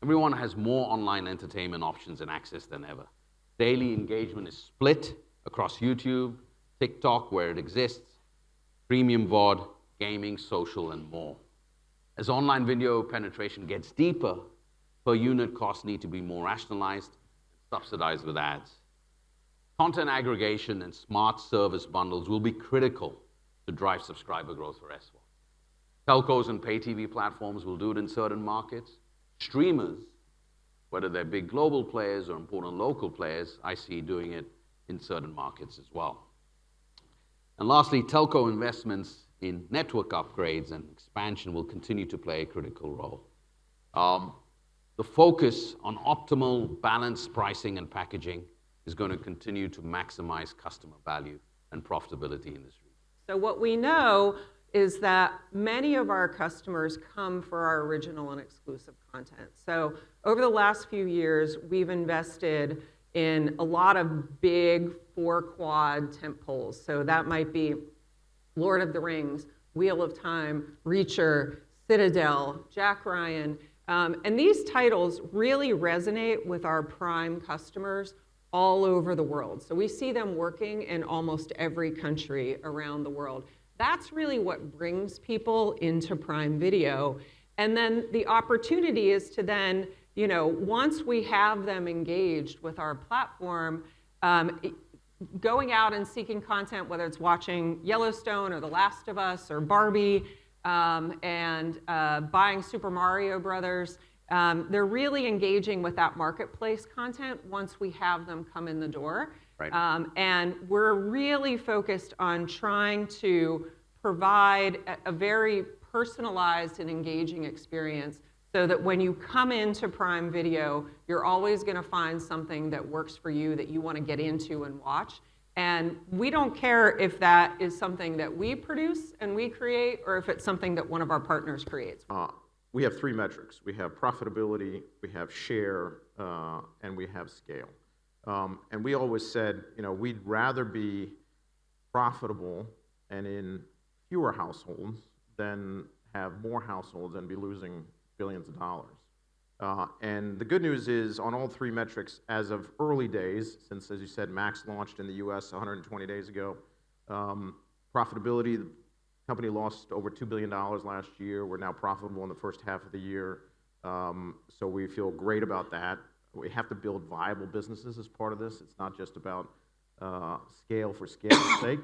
Everyone has more online entertainment options and access than ever. Daily engagement is split across YouTube, TikTok, where it exists, premium VOD, gaming, social, and more. As online video penetration gets deeper, per unit costs need to be more rationalized, subsidized with ads. Content aggregation and smart service bundles will be critical to drive subscriber growth for S1. Telcos and pay TV platforms will do it in certain markets. Streamers, whether they're big global players or important local players, I see doing it in certain markets as well. And lastly, telco investments in network upgrades and expansion will continue to play a critical role. The focus on optimal balanced pricing and packaging is going to continue to maximize customer value and profitability in this region. So what we know is that many of our customers come for our original and exclusive content. So over the last few years, we've invested in a lot of big 4-quad tentpoles. So that might be Lord of the Rings, Wheel of Time, Reacher, Citadel, Jack Ryan. And these titles really resonate with our Prime customers all over the world. So we see them working in almost every country around the world. That's really what brings people into Prime Video. And then the opportunity is to then, once we have them engaged with our platform, going out and seeking content, whether it's watching Yellowstone or The Last of Us or Barbie, and buying Super Mario Brothers, they're really engaging with that marketplace content once we have them come in the door. Right. And we're really focused on trying to provide a very personalized and engaging experience so that when you come into Prime Video, you're always going to find something that works for you that you want to get into and watch. And we don't care if that is something that we produce and we create or if it's something that one of our partners creates. We have 3 metrics. We have profitability, we have share, and we have scale. And we always said, we'd rather be profitable and in fewer households than have more households and be losing billions of dollars. And the good news is on all 3 metrics, as of early days, since, as you said, Max launched in the US 120 days ago, profitability, the company lost over $2 billion last year. We're now profitable in the first half of the year. So we feel great about that. We have to build viable businesses as part of this. It's not just about scale for scale's sake.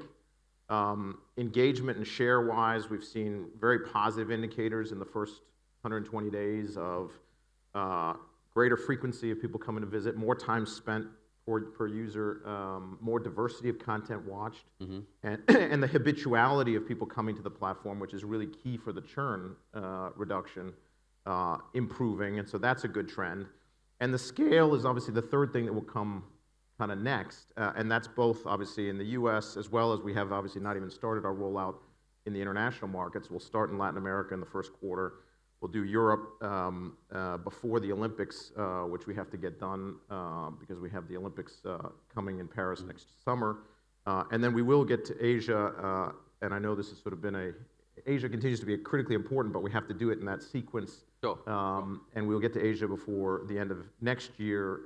Engagement and share-wise, we've seen very positive indicators in the first 120 days of greater frequency of people coming to visit, more time spent per user, more diversity of content watched, and the habituality of people coming to the platform, which is really key for the churn reduction, improving, and so that's a good trend. And the scale is obviously the third thing that will come kind of next, and that's both obviously in the US as well as we have obviously not even started our rollout in the international markets. We'll start in Latin America in the first quarter. We'll do Europe before the Olympics, which we have to get done because we have the Olympics coming in Paris next summer. And then we will get to Asia, and I know this has sort of been Asia continues to be critically important, but we have to do it in that sequence. Sure. And we'll get to Asia before the end of next year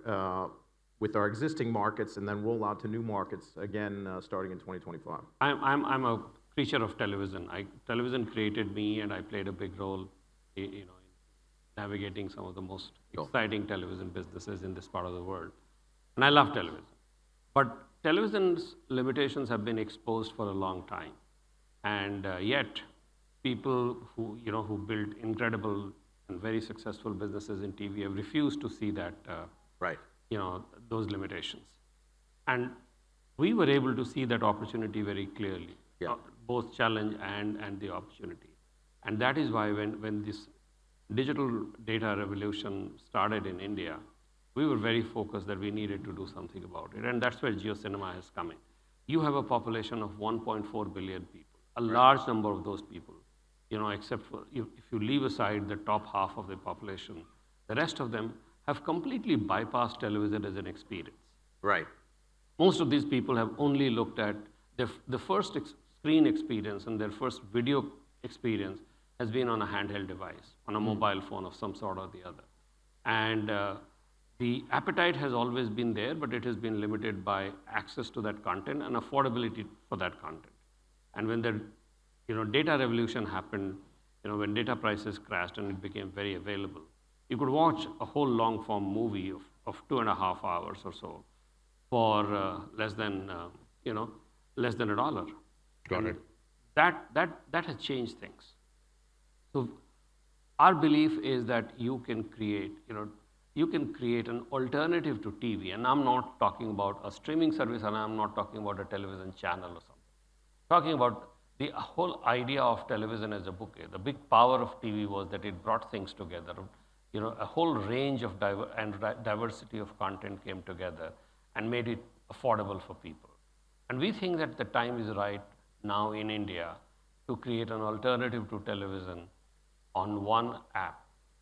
with our existing markets, and then roll out to new markets again starting in 2025. I'm a creature of television. Television created me, and I played a big role in navigating some of the most exciting television businesses in this part of the world. And I love television. But television's limitations have been exposed for a long time. And yet, people who built incredible and very successful businesses in TV have refused to see that, those limitations. And we were able to see that opportunity very clearly, both challenge and the opportunity. And that is why when this digital data revolution started in India, we were very focused that we needed to do something about it. And that's where JioCinema has come in. You have a population of 1.4 billion people, a large number of those people, except for if you leave aside the top half of the population, the rest of them have completely bypassed television as an experience. Right. Most of these people have only looked at the first screen experience and their first video experience has been on a handheld device, on a mobile phone of some sort or the other. And the appetite has always been there, but it has been limited by access to that content and affordability for that content. And when the data revolution happened, when data prices crashed and it became very available, you could watch a whole long-form movie of 2.5 hours or so for less than $1. Got it. That has changed things. So our belief is that you can create an alternative to TV, and I'm not talking about a streaming service, and I'm not talking about a television channel or something. Talking about the whole idea of television as a bouquet. The big power of TV was that it brought things together. A whole range of diversity of content came together and made it affordable for people. And we think that the time is right now in India to create an alternative to television on one app,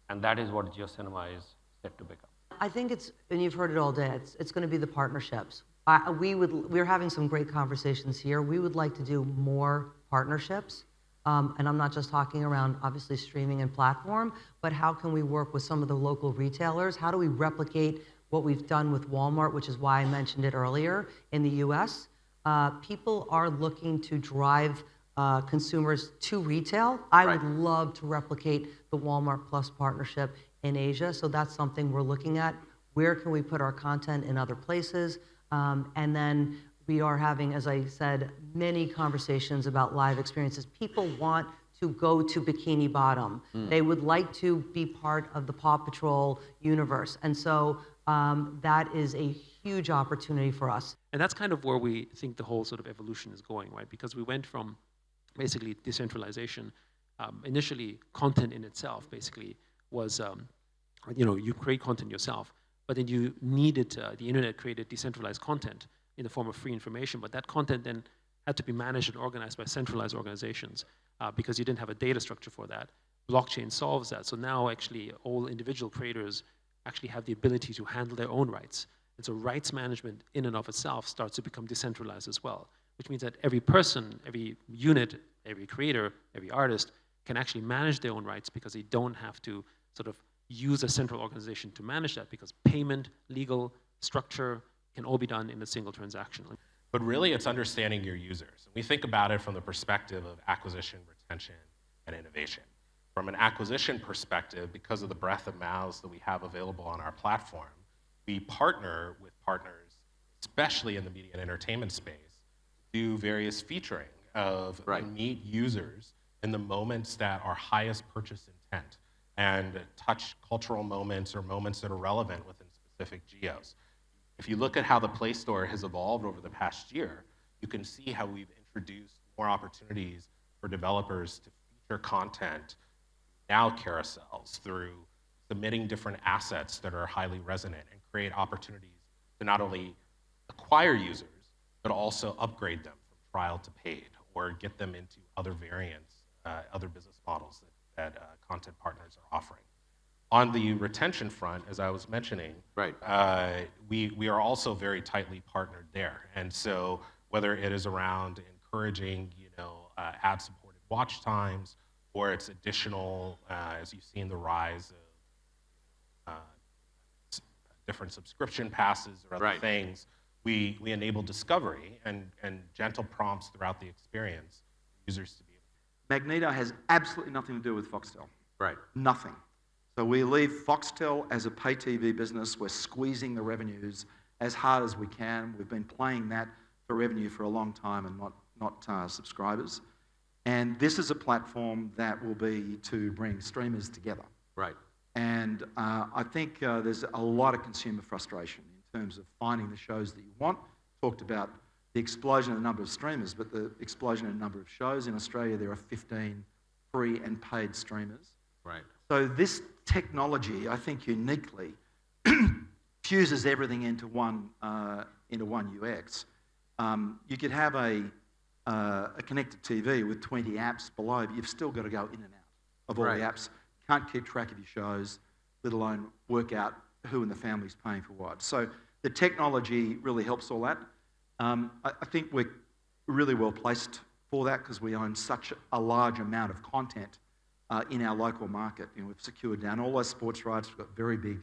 and that is what JioCinema is set to become. I think it's, and you've heard it all day, it's going to be the partnerships. We're having some great conversations here. We would like to do more partnerships, and I'm not just talking around, obviously, streaming and platform, but how can we work with some of the local retailers? How do we replicate what we've done with Walmart, which is why I mentioned it earlier, in the US? People are looking to drive consumers to retail. I would love to replicate the Walmart Plus partnership in Asia, so that's something we're looking at. Where can we put our content in other places? And then we are having, as I said, many conversations about live experiences. People want to go to Bikini Bottom. They would like to be part of the Paw Patrol universe. And so that is a huge opportunity for us. And that's kind of where we think the whole sort of evolution is going, right? Because we went from basically decentralization. Initially, content in itself basically was, you create content yourself, but then you needed, the internet created decentralized content in the form of free information, but that content then had to be managed and organized by centralized organizations because you didn't have a data structure for that. Blockchain solves that. So now actually all individual creators actually have the ability to handle their own rights. And so rights management in and of itself starts to become decentralized as well, which means that every person, every unit, every creator, every artist can actually manage their own rights because they don't have to sort of use a central organization to manage that, because payment, legal, structure can all be done in a single transaction. But really, it's understanding your users. And we think about it from the perspective of acquisition, retention, and innovation. From an acquisition perspective, because of the breadth of mouths that we have available on our platform, we partner with partners, especially in the media and entertainment space, to do various featuring of and meet users in the moments that are highest purchase intent and touch cultural moments or moments that are relevant within specific geos. If you look at how the Play Store has evolved over the past year, you can see how we've introduced more opportunities for developers to feature content, now carousels, through submitting different assets that are highly resonant and create opportunities to not only acquire users, but also upgrade them from trial to paid or get them into other variants, other business models that content partners are offering. On the retention front, as I was mentioning, we are also very tightly partnered there. And so whether it is around encouraging, ad-supported watch times, or it's additional, as you've seen the rise of different subscription passes or other things, we enable discovery and gentle prompts throughout the experience for users to be able to. Magneto has absolutely nothing to do with Foxtel. Right. Nothing. So we leave Foxtel as a pay TV business. We're squeezing the revenues as hard as we can. We've been playing that for revenue for a long time and not subscribers. And this is a platform that will be to bring streamers together. Right. And I think there's a lot of consumer frustration in terms of finding the shows that you want. Talked about the explosion in the number of streamers, but the explosion in the number of shows. In Australia, there are 15 free and paid streamers. Right. So this technology, I think, uniquely fuses everything into one UX. You could have a connected TV with 20 apps below, but you've still got to go in and out of all the apps. Can't keep track of your shows, let alone work out who in the family's paying for what. So the technology really helps all that. I think we're really well placed for that because we own such a large amount of content in our local market. You know, we've secured down all those sports rights. We've got very big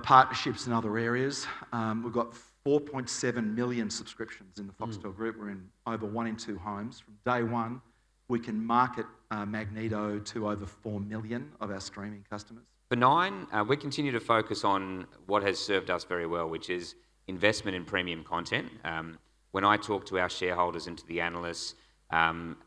partnerships in other areas. We've got 4.7 million subscriptions in the Foxtel group. We're in over 1 in 2 homes. From day one, we can market Magneto to over 4 million of our streaming customers. For Nine, we continue to focus on what has served us very well, which is investment in premium content. When I talk to our shareholders and to the analysts,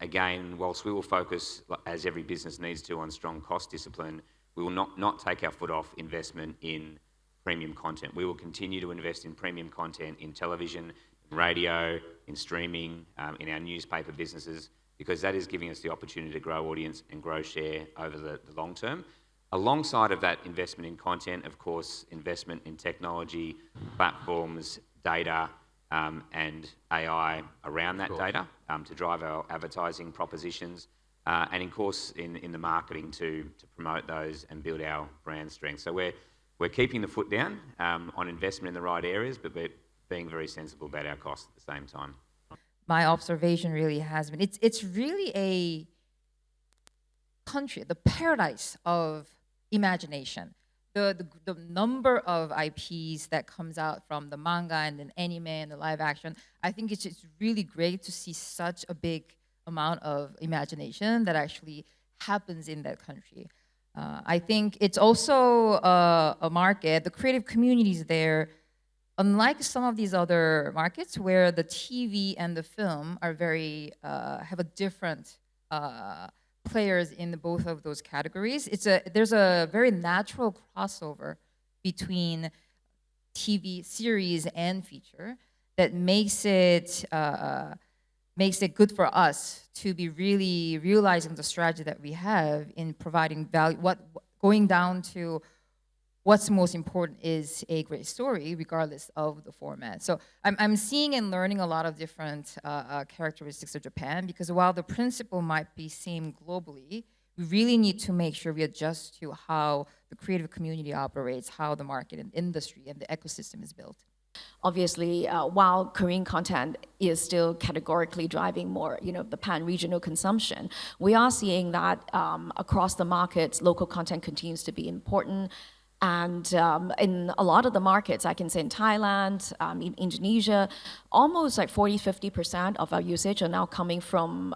again, whilst we will focus, as every business needs to, on strong cost discipline, we will not take our foot off investment in premium content. We will continue to invest in premium content in television, in radio, in streaming, in our newspaper businesses, because that is giving us the opportunity to grow audience and grow share over the long term. Alongside of that investment in content, of course, investment in technology, platforms, data, and AI around that data to drive our advertising propositions, and of course in the marketing to promote those and build our brand strength. So we're keeping the foot down on investment in the right areas, but we're being very sensible about our costs at the same time. My observation really has been, it's really a country, the paradise of imagination. The number of IPs that comes out from the manga and the anime and the live action, I think it's really great to see such a big amount of imagination that actually happens in that country. I think it's also a market, the creative communities there, unlike some of these other markets where the TV and the film are very, have a different players in both of those categories. There's a very natural crossover between TV series and feature that makes it good for us to be really realizing the strategy that we have in providing value. Going down to what's most important is a great story, regardless of the format. So I'm seeing and learning a lot of different characteristics of Japan, because while the principle might be same globally, we really need to make sure we adjust to how the creative community operates, how the market and industry and the ecosystem is built. Obviously, while Korean content is still categorically driving more, the pan-regional consumption, we are seeing that across the markets, local content continues to be important. And in a lot of the markets, I can say in Thailand, in Indonesia, almost like 40–50% of our usage are now coming from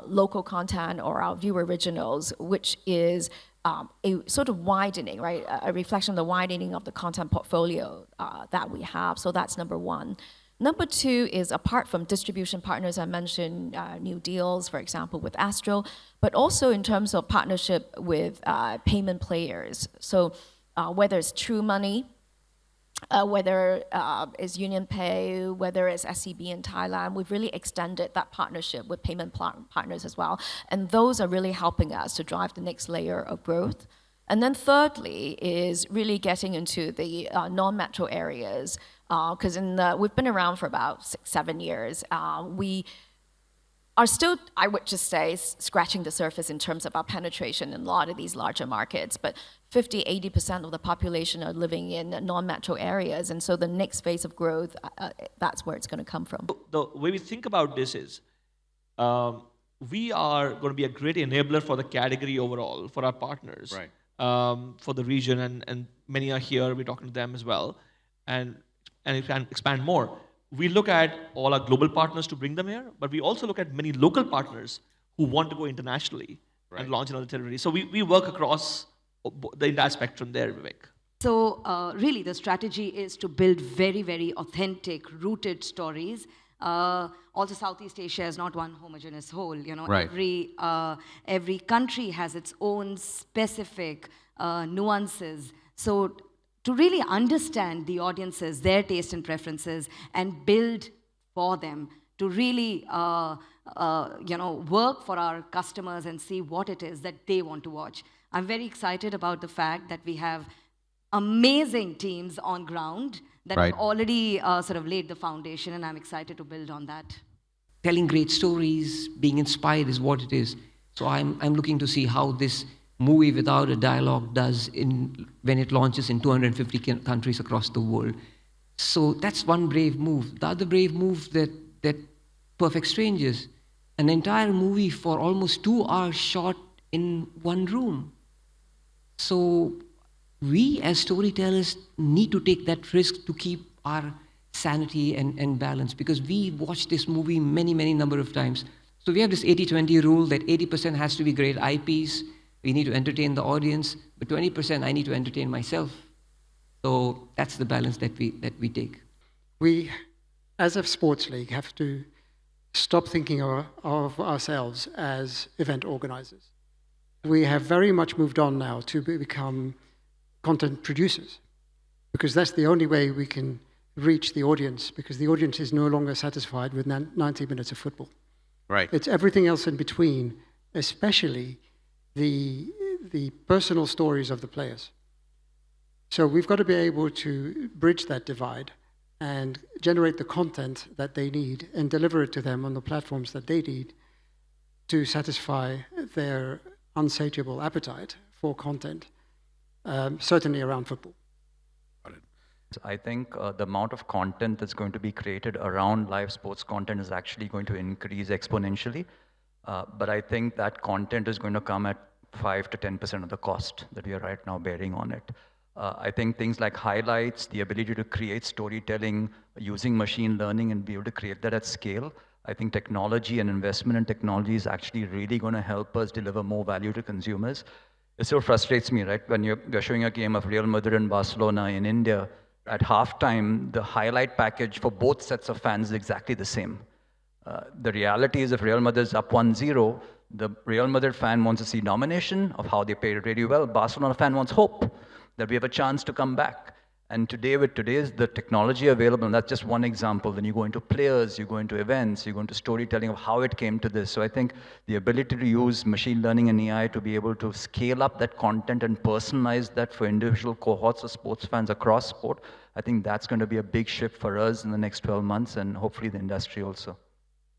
local content or our viewer originals, which is a sort of widening, right? A reflection of the widening of the content portfolio that we have. So that's number one. Number two is, apart from distribution partners, I mentioned new deals, for example, with Astro, but also in terms of partnership with payment players. So whether it's True Money, whether it's UnionPay, whether it's SCB in Thailand, we've really extended that partnership with payment partners as well. And those are really helping us to drive the next layer of growth. And then thirdly is really getting into the non-metro areas, because we've been around for about 6–7 years. We are still, I would just say, scratching the surface in terms of our penetration in a lot of these larger markets, but 50–80% of the population are living in non-metro areas, and so the next phase of growth, that's where it's going to come from. The way we think about this is, we are going to be a great enabler for the category overall, for our partners. Right. For the region, and many are here, we're talking to them as well, and it can expand more. We look at all our global partners to bring them here, but we also look at many local partners who want to go internationally and launch in other territories. So we work across the entire spectrum there, Vivek. So really the strategy is to build very, very authentic, rooted stories. Also, Southeast Asia is not one homogeneous whole. Right. Every country has its own specific nuances. So to really understand the audiences, their taste and preferences, and build for them, to really work for our customers and see what it is that they want to watch. I'm very excited about the fact that we have amazing teams on ground that have already sort of laid the foundation, and I'm excited to build on that. Telling great stories, being inspired is what it is. So I'm looking to see how this movie without a dialogue does when it launches in 250 countries across the world. So that's one brave move. The other brave move that Perfect Strangers, an entire movie for almost 2 hours shot in one room. So we as storytellers need to take that risk to keep our sanity and balance, because we watched this movie many number of times. So we have this 80-20 rule that 80% has to be great IPs. We need to entertain the audience, but 20% I need to entertain myself. So that's the balance that we take. We, as a sports league, have to stop thinking of ourselves as event organizers. We have very much moved on now to become content producers, because that's the only way we can reach the audience, because the audience is no longer satisfied with 90 minutes of football. Right. It's everything else in between, especially the personal stories of the players. So we've got to be able to bridge that divide and generate the content that they need and deliver it to them on the platforms that they need to satisfy their unsatiable appetite for content, certainly around football. I think the amount of content that's going to be created around live sports content is actually going to increase exponentially. But I think that content is going to come at 5 to 10% of the cost that we are right now bearing on it. I think things like highlights, the ability to create storytelling using machine learning and be able to create that at scale, I think technology and investment in technology is actually really going to help us deliver more value to consumers. It still frustrates me, right? When you're showing a game of Real Madrid and Barcelona in India, at halftime, the highlight package for both sets of fans is exactly the same. The reality is if Real Madrid is up 1-0, the Real Madrid fan wants to see domination of how they played really well. Barcelona fan wants hope that we have a chance to come back. And today, with today's the technology available, and that's just one example. Then you go into players, you go into events, you go into storytelling of how it came to this. So I think the ability to use machine learning and AI to be able to scale up that content and personalize that for individual cohorts of sports fans across sport, I think that's going to be a big shift for us in the next 12 months and hopefully the industry also.